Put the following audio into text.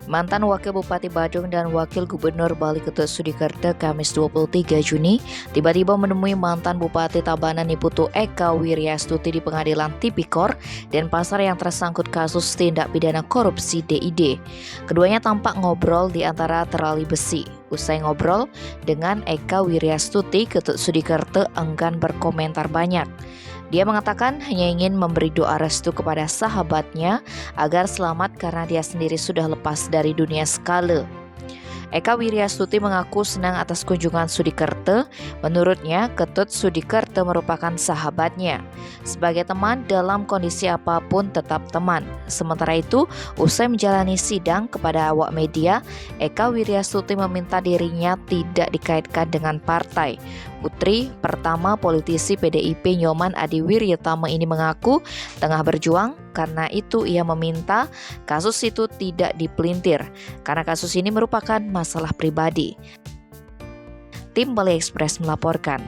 Mantan Wakil Bupati Badung dan Wakil Gubernur Bali Ketut Sudikerto Kamis 23 Juni tiba-tiba menemui mantan Bupati Tabanan Niputu Eka Wiryastuti di Pengadilan Tipikor Denpasar yang tersangkut kasus tindak pidana korupsi DID. Keduanya tampak ngobrol di antara terali besi. Usai ngobrol dengan Eka Wiryastuti, Ketut Sudikerto enggan berkomentar banyak. Dia mengatakan hanya ingin memberi doa restu kepada sahabatnya agar selamat karena dia sendiri sudah lepas dari dunia skala. Eka Wiryastuti mengaku senang atas kunjungan Sudikerto. Menurutnya, Ketut Sudikerto merupakan sahabatnya. Sebagai teman, dalam kondisi apapun tetap teman. Sementara itu, usai menjalani sidang kepada awak media, Eka Wiryastuti meminta dirinya tidak dikaitkan dengan partai. Putri pertama politisi PDIP Nyoman Adi Wiryatama ini mengaku tengah berjuang, karena itu ia meminta kasus itu tidak dipelintir karena kasus ini merupakan masalah pribadi. Tim Bali Express melaporkan.